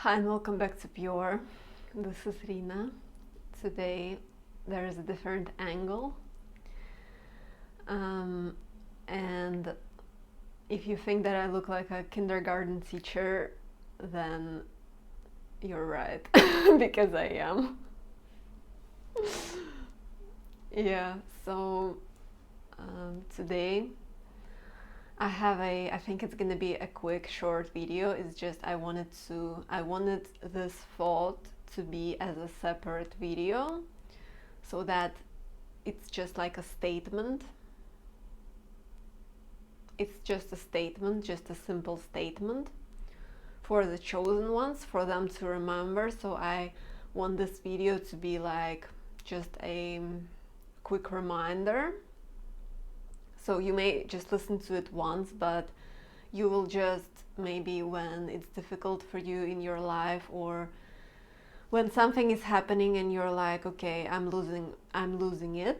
Hi and welcome back to Pure. This is Rina. Today there is a different angle. And if you think that I look like a kindergarten teacher, then you're right, because I am. Yeah, so today I think it's gonna be a quick short video. It's just I wanted this thought to be as a separate video so that it's just like a statement. It's just a statement, just a simple statement for the chosen ones, for them to remember. So I want this video to be like just a quick reminder. So you may just listen to it once, but you will just maybe when it's difficult for you in your life, or when something is happening and you're like, okay, I'm losing it.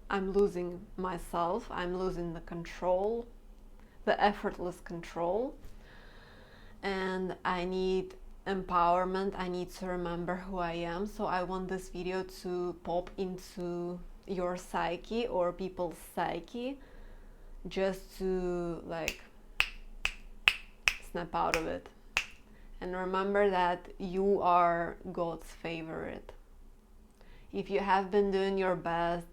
I'm losing myself. I'm losing the control, the effortless control. And I need empowerment. I need to remember who I am. So I want this video to pop into your psyche or people's psyche, just to like snap out of it and remember that you are God's favorite. If you have been doing your best,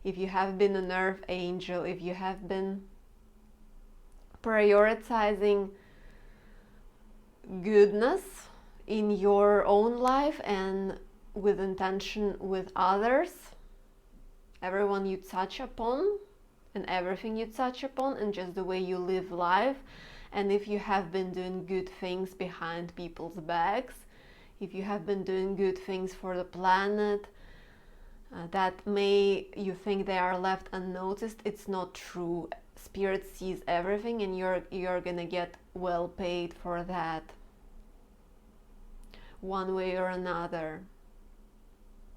if you have been a nerve angel, if you have been prioritizing goodness in your own life and with intention with others, everyone you touch upon and everything you touch upon, and just the way you live life, and if you have been doing good things behind people's backs, if you have been doing good things for the planet, that may you think they are left unnoticed, it's not true. Spirit sees everything, and you're gonna get well paid for that, one way or another.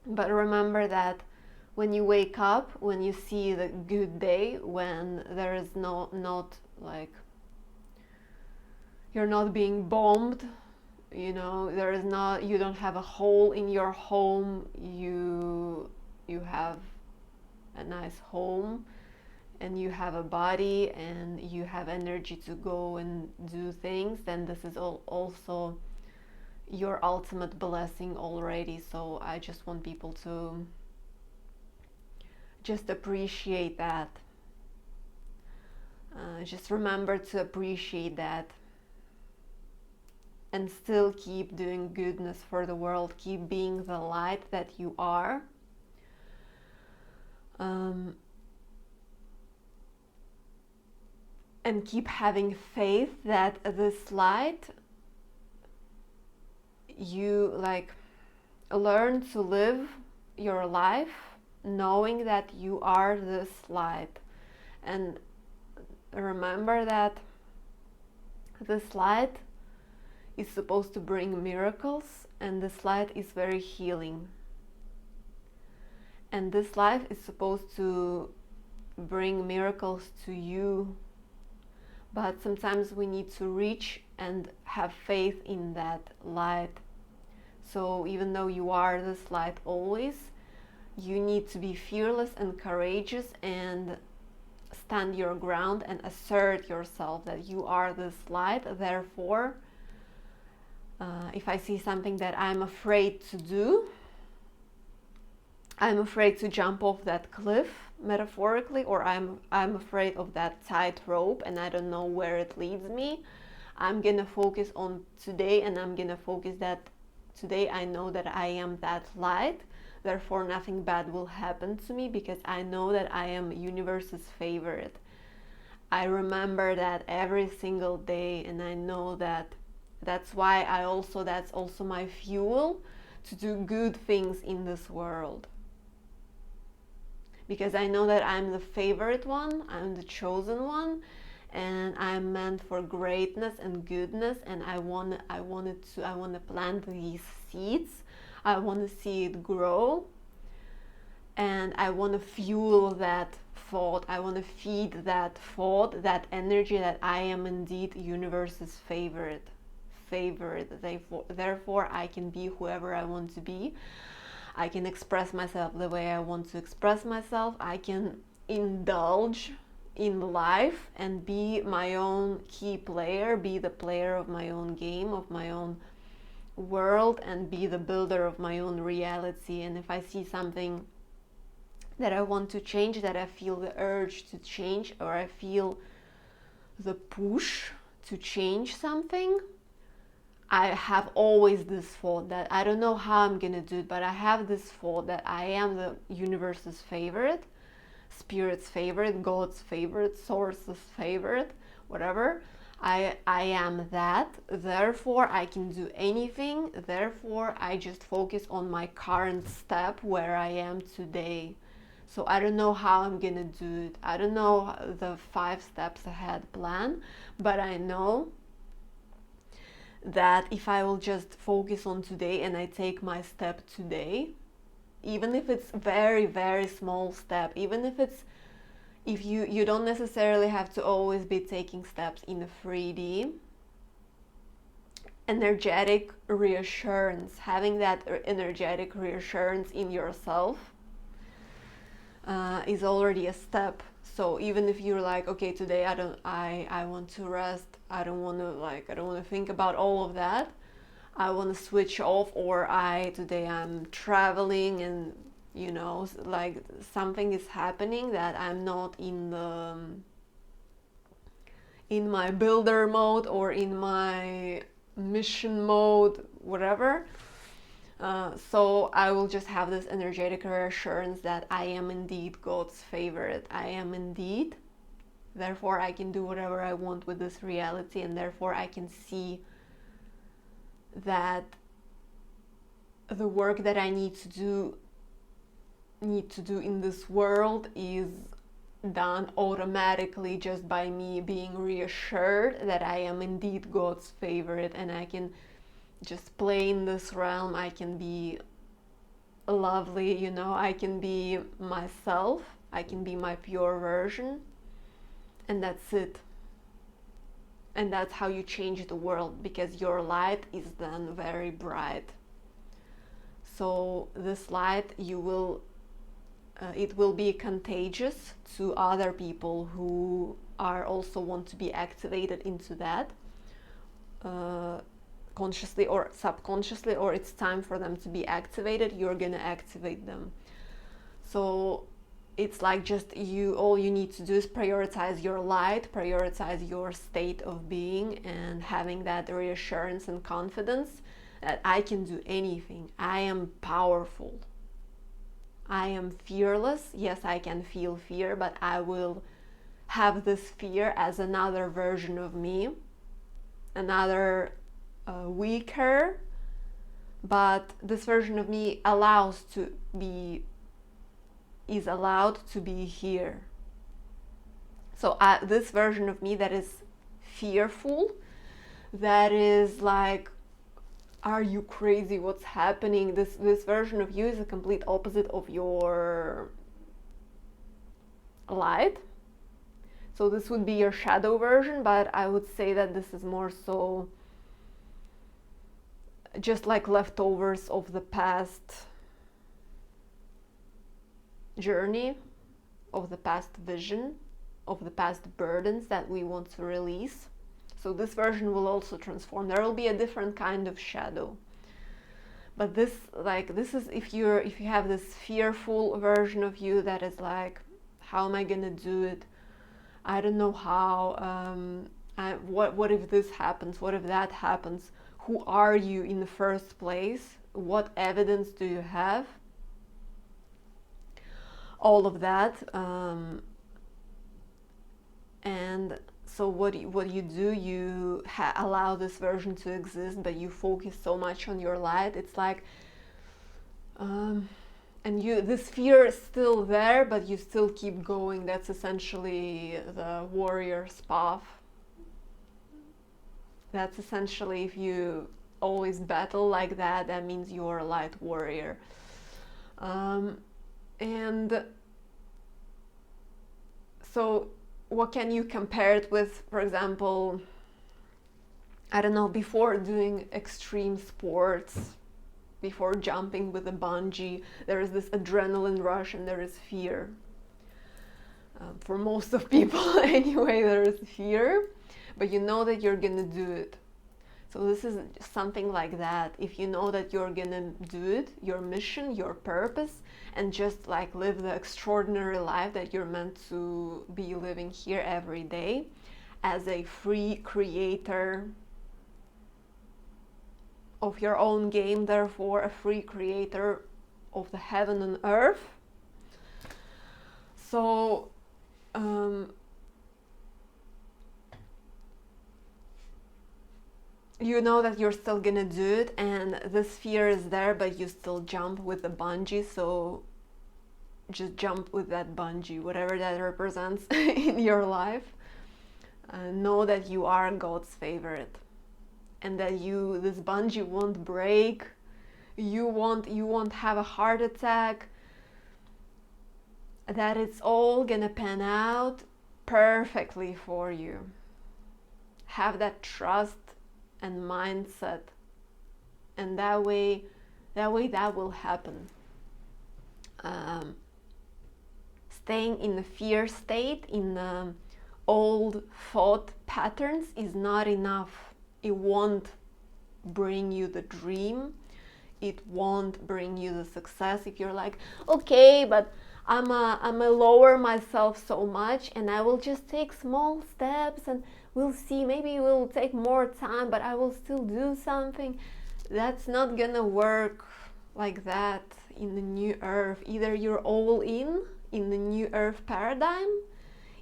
But remember that when you wake up, when you see the good day, when there is not like you're not being bombed, you don't have a hole in your home, you have a nice home, and you have a body, and you have energy to go and do things, then this is also your ultimate blessing already. So I just want people to just appreciate that. Just remember to appreciate that, and still keep doing goodness for the world. Keep being the light that you are. And keep having faith that this light, you like learn to live your life knowing that you are this light. And remember that this light is supposed to bring miracles, and this light is very healing, and this life is supposed to bring miracles to you. But sometimes we need to reach and have faith in that light. So even though you are this light always, you need to be fearless and courageous and stand your ground and assert yourself that you are this light. Therefore, if I see something that I'm afraid to do, I'm afraid to jump off that cliff, metaphorically, or I'm afraid of that tightrope and I don't know where it leads me, I'm gonna focus on today, and I'm gonna focus that today I know that I am that light. Therefore nothing bad will happen to me, because I know that I am universe's favorite. I remember that every single day, and I know that that's why that's also my fuel to do good things in this world. Because I know that I'm the favorite one, I'm the chosen one, and I'm meant for greatness and goodness, and I want to plant these seeds. I want to see it grow, and I want to fuel that thought. I want to feed that thought, that energy, that I am indeed universe's favorite. Therefore I can be whoever I want to be. I can express myself the way I want to express myself. I can indulge in life and be my own key player, be the player of my own game, of my own world, and be the builder of my own reality. And if I see something that I want to change, that I feel the urge to change, or I feel the push to change something, I have always this thought that I don't know how I'm gonna do it, but I have this thought that I am the universe's favorite, spirit's favorite, God's favorite, source's favorite, whatever. I am that, therefore I can do anything, therefore I just focus on my current step where I am today. So I don't know how I'm gonna do it. I don't know the 5 steps ahead plan, but I know that if I will just focus on today and I take my step today, even if it's very, very small step, even if it's, if you don't necessarily have to always be taking steps in a 3D, energetic reassurance, having that energetic reassurance in yourself is already a step. So even if you're like, okay, today I want to rest, I don't want to think about all of that, I want to switch off, or today I'm traveling and like something is happening that I'm not in my builder mode or in my mission mode, whatever. So I will just have this energetic reassurance that I am indeed God's favorite. I am indeed. Therefore, I can do whatever I want with this reality, and therefore I can see that the work that I need to do in this world is done automatically just by me being reassured that I am indeed God's favorite, and I can just play in this realm. I can be lovely, I can be myself, I can be my pure version, and that's it. And that's how you change the world, because your light is then very bright. So this light, it will be contagious to other people who are also want to be activated into that, consciously or subconsciously, or it's time for them to be activated. You're gonna activate them. So it's like just all you need to do is prioritize your light, prioritize your state of being, and having that reassurance and confidence that I can do anything. I am powerful. I am fearless. Yes, I can feel fear, but I will have this fear as another version of me, another weaker, but this version of me is allowed to be here. So this version of me that is fearful, that is like, are you crazy, what's happening, this version of you is a complete opposite of your light. So this would be your shadow version, but I would say that this is more so just like leftovers of the past journey, of the past vision, of the past burdens that we want to release. So this version will also transform. There will be a different kind of shadow. But this is if you have this fearful version of you that is like, how am I gonna do it? I don't know how. What if this happens? What if that happens? Who are you in the first place? What evidence do you have? All of that. And so what you do, you allow this version to exist, but you focus so much on your light. It's like, and this fear is still there, but you still keep going. That's essentially the warrior's path. That's essentially, if you always battle like that, that means you're a light warrior. And So what can you compare it with? For example, I don't know, before doing extreme sports, before jumping with a bungee, there is this adrenaline rush and there is fear. For most of people anyway, there is fear, but you know that you're gonna do it. So this is something like that. If you know that you're gonna do it, your mission, your purpose, and just like live the extraordinary life that you're meant to be living here every day as a free creator of your own game, therefore a free creator of the heaven and earth. So you know that you're still gonna do it, and this fear is there, but you still jump with the bungee. So just jump with that bungee, whatever that represents in your life. Know that you are God's favorite, and that this bungee won't break. You won't have a heart attack. That it's all gonna pan out perfectly for you. Have that trust and mindset, and that way that will happen. Staying in the fear state, in the old thought patterns, is not enough. It won't bring you the dream. It won't bring you the success. If you're like, okay, but I'm a lower myself so much, and I will just take small steps, and we'll see, maybe it will take more time, but I will still do something. That's not gonna work like that in the new earth. Either you're all in the new earth paradigm,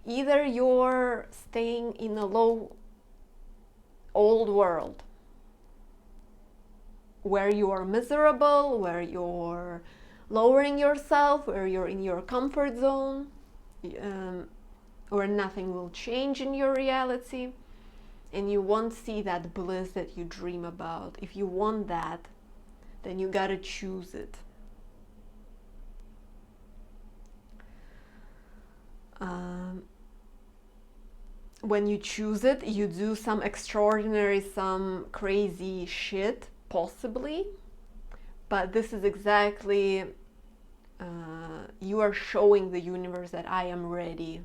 either you're staying in a low old world where you are miserable, where you're lowering yourself, where you're in your comfort zone, where nothing will change in your reality, and you won't see that bliss that you dream about. If you want that, then you gotta choose it. When you choose it, you do some extraordinary, some crazy shit, possibly, but this is exactly, you are showing the universe that I am ready.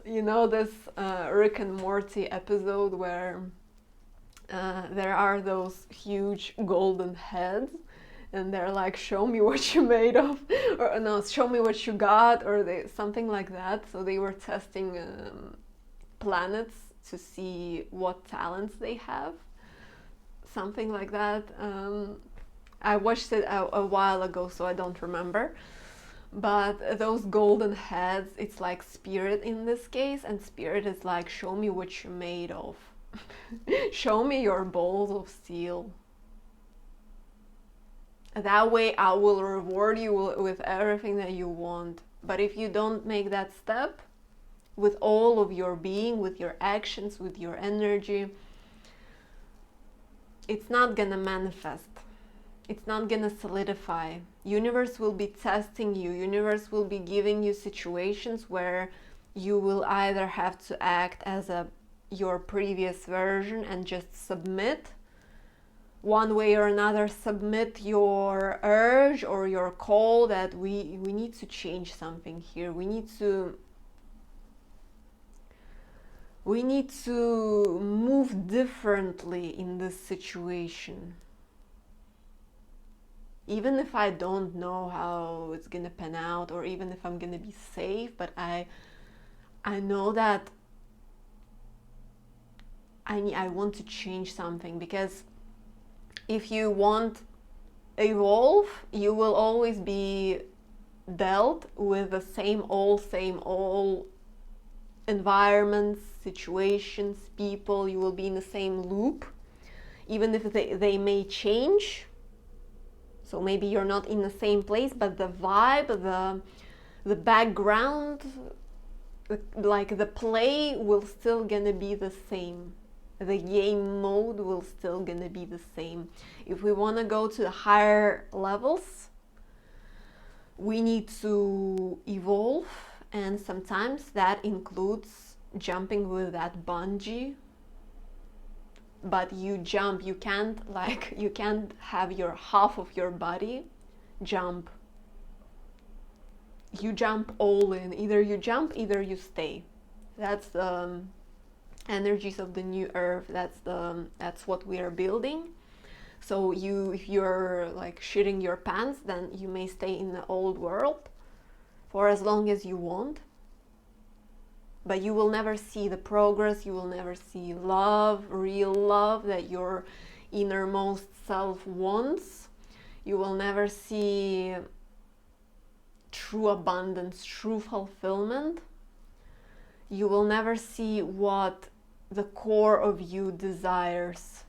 You know this Rick and Morty episode where there are those huge golden heads, and they're like, show me what you made of, or no, show me what you got, or something like that. So they were testing planets to see what talents they have, something like that. I watched it a while ago, so I don't remember. But those golden heads, it's like spirit in this case, and spirit is like, show me what you're made of. Show me your balls of steel. That way I will reward you with everything that you want. But if you don't make that step with all of your being, with your actions, with your energy, it's not gonna manifest. It's not gonna solidify. Universe will be testing you. Universe will be giving you situations where you will either have to act as your previous version and just submit, one way or another, submit your urge or your call that we need to change something here. We need to move differently in this situation. Even if I don't know how it's gonna pan out, or even if I'm gonna be safe, but I know that I want to change something, because if you want evolve, you will always be dealt with the same old environments, situations, people. You will be in the same loop, even if they may change. So maybe you're not in the same place, but the vibe, the background, like the play will still gonna be the same. The game mode will still gonna be the same. If we wanna go to the higher levels, we need to evolve, and sometimes that includes jumping with that bungee. But you jump, you can't have your half of your body jump. You jump all in. Either you jump, either you stay. That's the energies of the new earth. That's what we are building. So if you're like shitting your pants, then you may stay in the old world for as long as you want. But you will never see the progress, you will never see love, real love that your innermost self wants. You will never see true abundance, true fulfillment. You will never see what the core of you desires,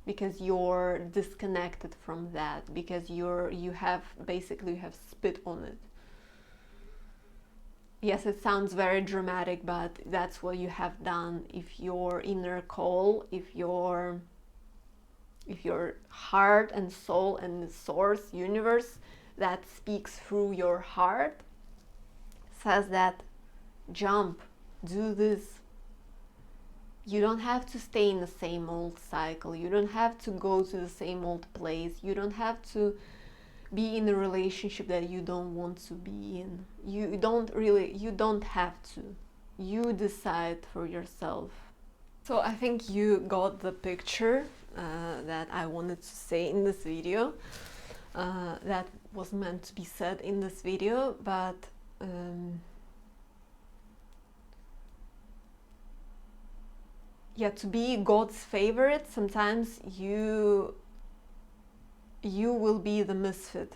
because you're disconnected from that, because you have spit on it. Yes, it sounds very dramatic, but that's what you have done. If your inner call, if your heart and soul and the source, universe that speaks through your heart says that jump, do this. You don't have to stay in the same old cycle. You don't have to go to the same old place. You don't have to be in a relationship that you don't want to be in. You don't have to. You decide for yourself. So I think you got the picture that I wanted to say in this video. That was meant to be said in this video, but yeah, to be God's favorite, sometimes you will be the misfit.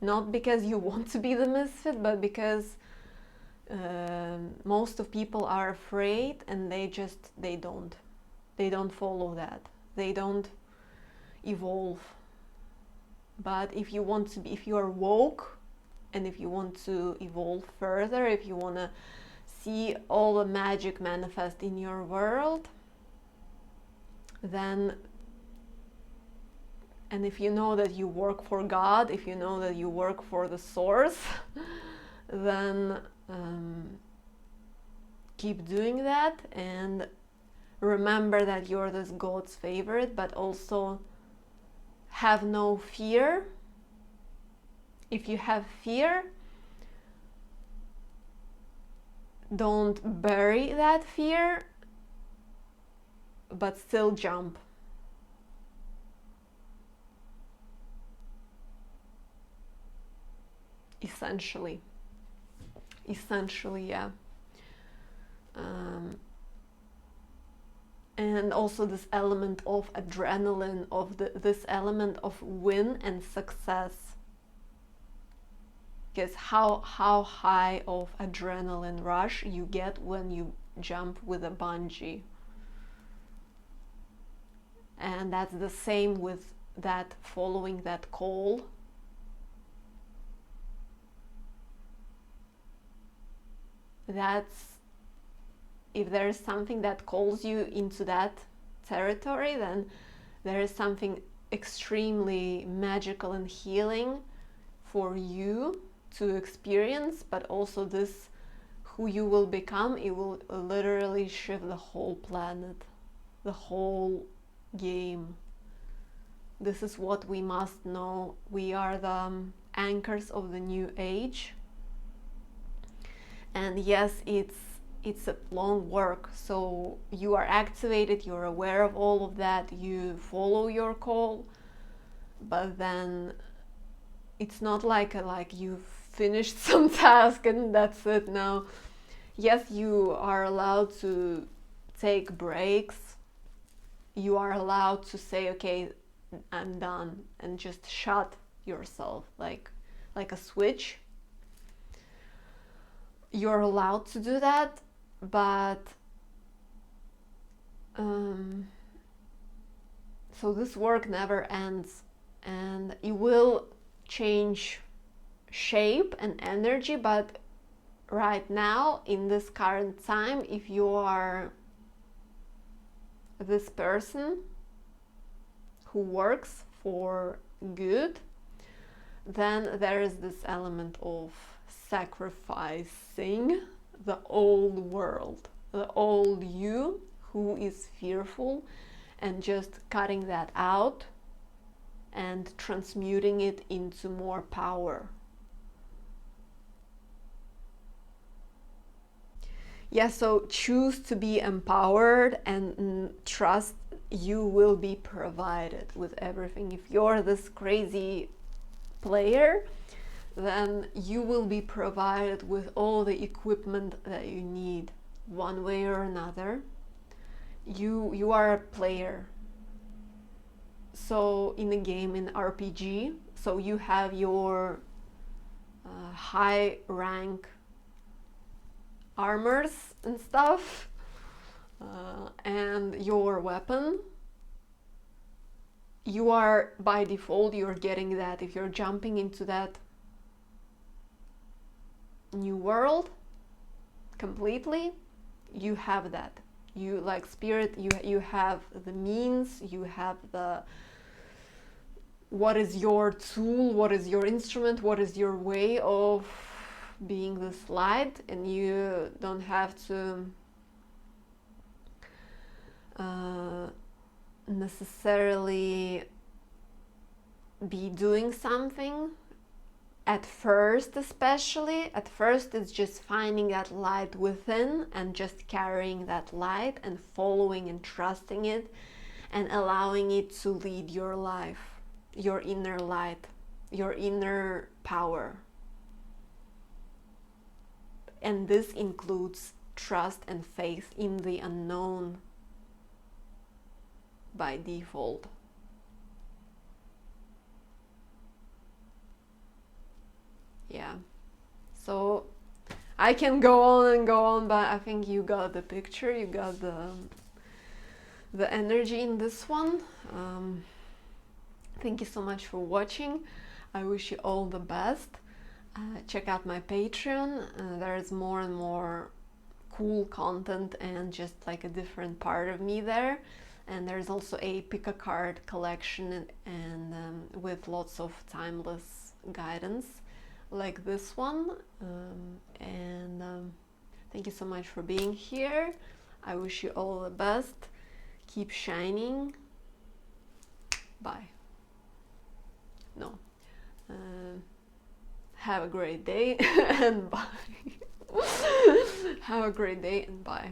Not because you want to be the misfit, but because most of people are afraid, and they don't follow that. They don't evolve. But if you are woke, and if you want to evolve further, if you want to see all the magic manifest in your world, then, and if you know that you work for God, if you know that you work for the source, then keep doing that, and remember that you're this God's favorite, but also have no fear. If you have fear, don't bury that fear, but still jump. Essentially, yeah. And also this element of adrenaline, of this element of win and success. Because how high of adrenaline rush you get when you jump with a bungee. And that's the same with that, following that call. That's, if there is something that calls you into that territory, then there is something extremely magical and healing for you to experience, but also this, who you will become, it will literally shift the whole planet, the whole game. This is what we must know. We are the anchors of the new age. And yes, it's a long work. So you are activated, you're aware of all of that, you follow your call, but then it's not like you've finished some task and that's it now. Yes, you are allowed to take breaks. You are allowed to say, okay, I'm done, and just shut yourself like a switch. You're allowed to do that, but so this work never ends, and it will change shape and energy. But right now, in this current time, if you are this person who works for good, Then there is this element of sacrificing the old world, the old you who is fearful, and just cutting that out and transmuting it into more power. Yeah, so choose to be empowered and trust you will be provided with everything. If you're this crazy player, then you will be provided with all the equipment that you need, one way or another. You are a player. So in a game, in RPG, so you have your high rank armors and stuff, and your weapon. You are, by default, you're getting that. If you're jumping into that new world completely, you have that. You, like spirit, you have the means, you have the, what is your tool, what is your instrument, what is your way of being this light, and you don't have to necessarily be doing something at first. Especially at first, it's just finding that light within and just carrying that light and following and trusting it and allowing it to lead your life, your inner light, your inner power. And this includes trust and faith in the unknown by default. Yeah, so I can go on and go on, but I think you got the picture, you got the energy in this one. Thank you so much for watching. I wish you all the best. Check out my Patreon. There is more and more cool content and just like a different part of me there. And there's also a pick a card collection and with lots of timeless guidance like this one. Thank you so much for being here. I wish you all the best. Keep shining. Bye. No. Have a great day and bye. Have a great day and bye.